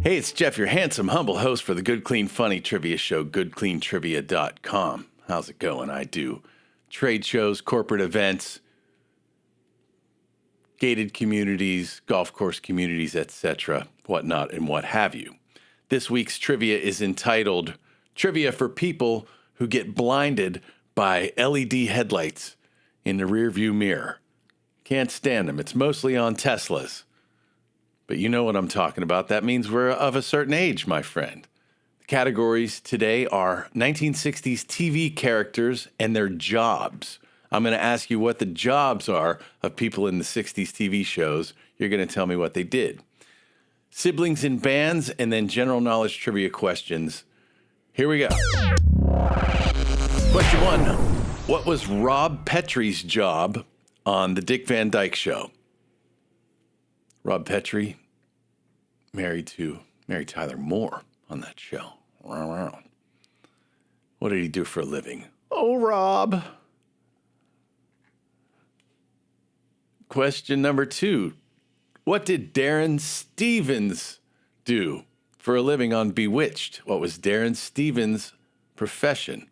Hey, it's Jeff, your handsome, humble host for the Good, Clean, Funny Trivia Show, goodcleantrivia.com. How's it going? I do trade shows, corporate events, gated communities, golf course communities, etc., whatnot, and what have you. This week's trivia is entitled Trivia for People Who Get Blinded by LED Headlights in the Rearview Mirror. Can't stand them. It's mostly on Teslas. But you know what I'm talking about. That means we're of a certain age, my friend. The categories today are 1960s TV characters and their jobs. I'm going to ask you what the jobs are of people in the 60s TV shows. You're going to tell me what they did. Siblings in bands, and then general knowledge trivia questions. Here we go. Question 1. What was Rob Petrie's job on the Dick Van Dyke Show? Rob Petrie, married to Mary Tyler Moore on that show. What did he do for a living? Oh, Rob. Question number 2. What did Darren Stevens do for a living on Bewitched? What was Darren Stevens' profession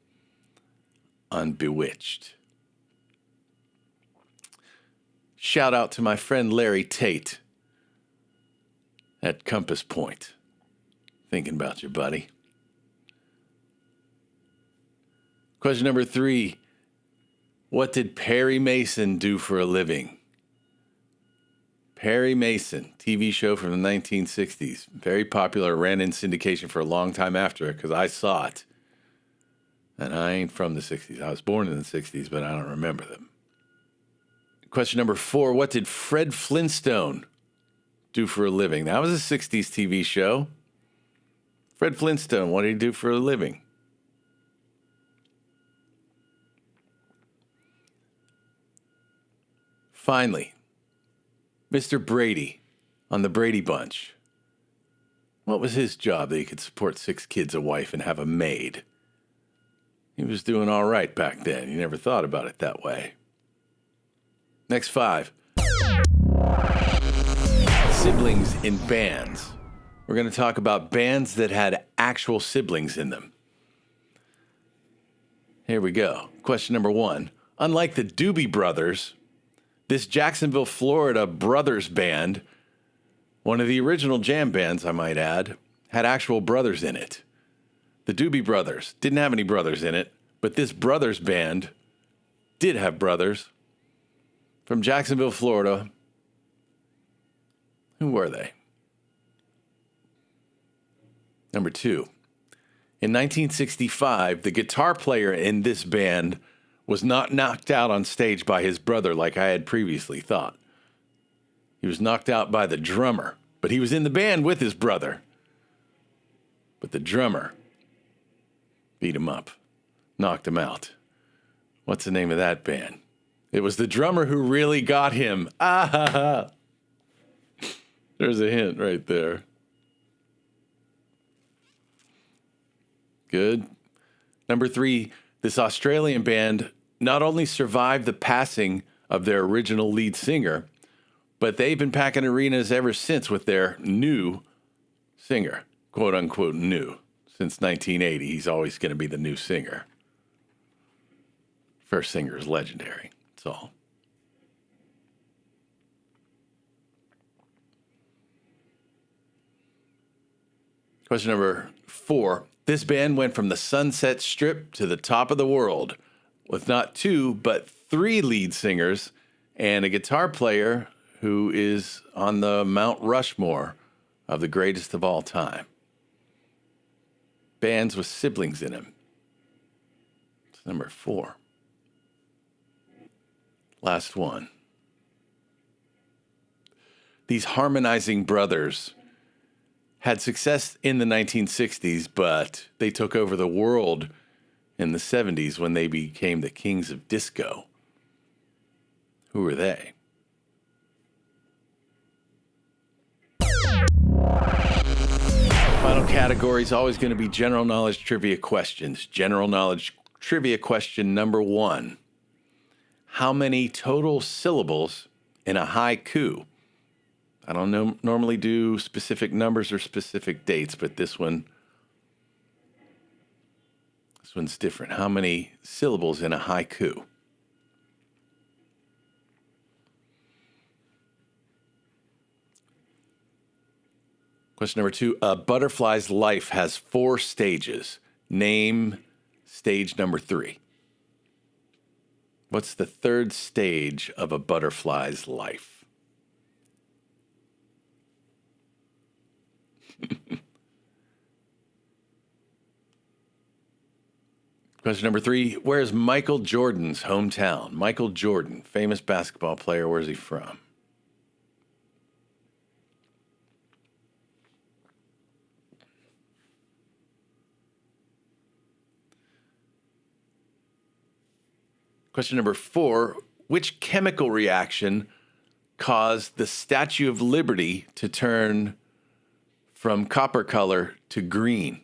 on Bewitched? Shout out to my friend Larry Tate at Compass Point. Thinking about you, buddy. Question number 3. What did Perry Mason do for a living? Perry Mason, TV show from the 1960s. Very popular, ran in syndication for a long time after it because I saw it. And I ain't from the 60s. I was born in the 60s, but I don't remember them. Question number 4. What did Fred Flintstone do for a living? That was a 60s TV show. Fred Flintstone, what did he do for a living? Finally, Mr. Brady on the Brady Bunch. What was his job that he could support 6 kids, a wife, and have a maid? He was doing all right back then. You never thought about it that way. Next 5. Siblings in bands. We're going to talk about bands that had actual siblings in them. Here we go. Question number 1. Unlike the Doobie Brothers, this Jacksonville, Florida brothers band, one of the original jam bands, I might add, had actual brothers in it. The Doobie Brothers didn't have any brothers in it, but this brothers band did have brothers from Jacksonville, Florida. Who were they? Number 2. In 1965, the guitar player in this band was not knocked out on stage by his brother like I had previously thought. He was knocked out by the drummer, but he was in the band with his brother. But the drummer beat him up, knocked him out. What's the name of that band? It was the drummer who really got him. Ah ha ha. There's a hint right there. Good. Number 3, this Australian band not only survived the passing of their original lead singer, but they've been packing arenas ever since with their new singer, quote unquote new. Since 1980, he's always going to be the new singer. First singer is legendary. That's all. Question number 4. This band went from the Sunset Strip to the top of the world with not 2, but 3 lead singers and a guitar player who is on the Mount Rushmore of the greatest of all time. Bands with siblings in them. It's number 4. Last one. These harmonizing brothers had success in the 1960s, but they took over the world in the 70s when they became the kings of disco. Who were they? Final category is always going to be general knowledge trivia questions. General knowledge trivia question number 1. How many total syllables in a haiku I don't normally do specific numbers or specific dates, but this one's different. How many syllables in a haiku? Question number 2. A butterfly's life has 4 stages. Name stage number 3. What's the 3rd stage of a butterfly's life? Question number 3. Where's Michael Jordan's hometown? Michael Jordan, famous basketball player. Where's he from? Question number 4. Which chemical reaction caused the Statue of Liberty to turn from copper color to green?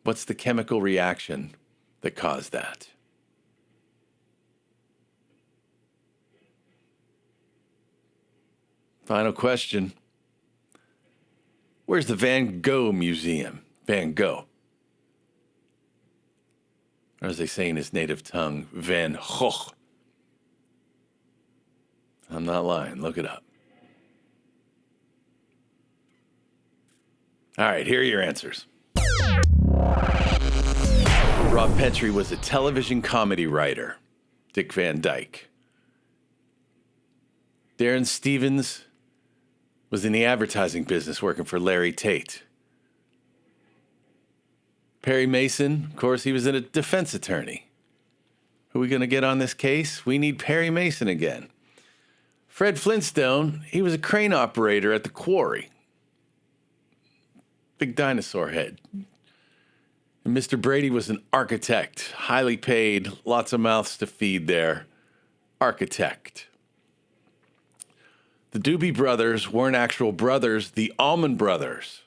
What's the chemical reaction that caused that? Final question. Where's the Van Gogh Museum? Van Gogh. Or as they say in his native tongue, Van Gogh. I'm not lying. Look it up. All right, here are your answers. Rob Petrie was a television comedy writer. Dick Van Dyke. Darren Stevens was in the advertising business working for Larry Tate. Perry Mason, of course, he was a defense attorney. Who are we going to get on this case? We need Perry Mason again. Fred Flintstone, he was a crane operator at the quarry. Big dinosaur head. And Mr. Brady was an architect, highly paid, lots of mouths to feed there. Architect. The Doobie Brothers weren't actual brothers. The Allman Brothers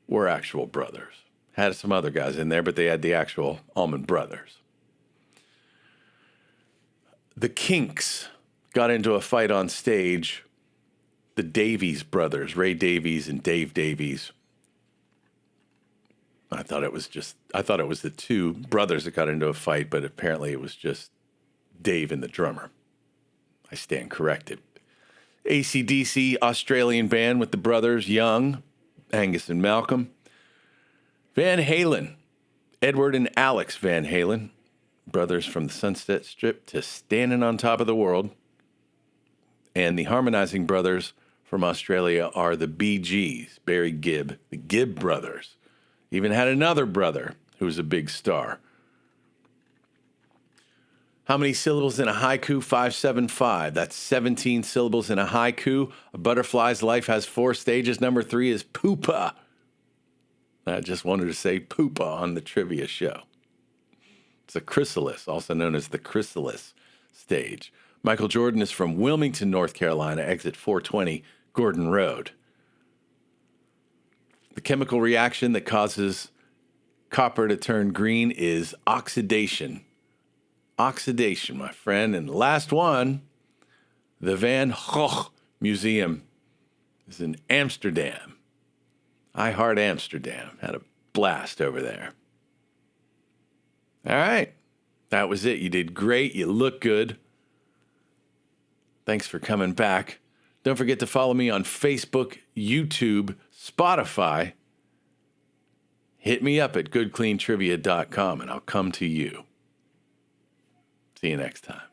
were actual brothers. Had some other guys in there, but they had the actual Allman Brothers. The Kinks got into a fight on stage. The Davies brothers, Ray Davies and Dave Davies. I thought it was the 2 brothers that got into a fight, but apparently it was just Dave and the drummer. I stand corrected. AC/DC, Australian band with the brothers Young, Angus and Malcolm. Van Halen, Edward and Alex Van Halen, brothers from the Sunset Strip to Standing on Top of the World. And the harmonizing brothers from Australia are the Bee Gees, Barry Gibb, the Gibb brothers. Even had another brother who was a big star. How many syllables in a haiku? 575. That's 17 syllables in a haiku. A butterfly's life has 4 stages. Number 3 is pupa. I just wanted to say pupa on the trivia show. It's a chrysalis, also known as the chrysalis stage. Michael Jordan is from Wilmington, North Carolina, exit 420, Gordon Road. The chemical reaction that causes copper to turn green is oxidation. Oxidation, my friend. And the last one, the Van Gogh Museum is in Amsterdam. I heart Amsterdam. Had a blast over there. All right. That was it. You did great. You look good. Thanks for coming back. Don't forget to follow me on Facebook, YouTube, Spotify. Hit me up at goodcleantrivia.com and I'll come to you. See you next time.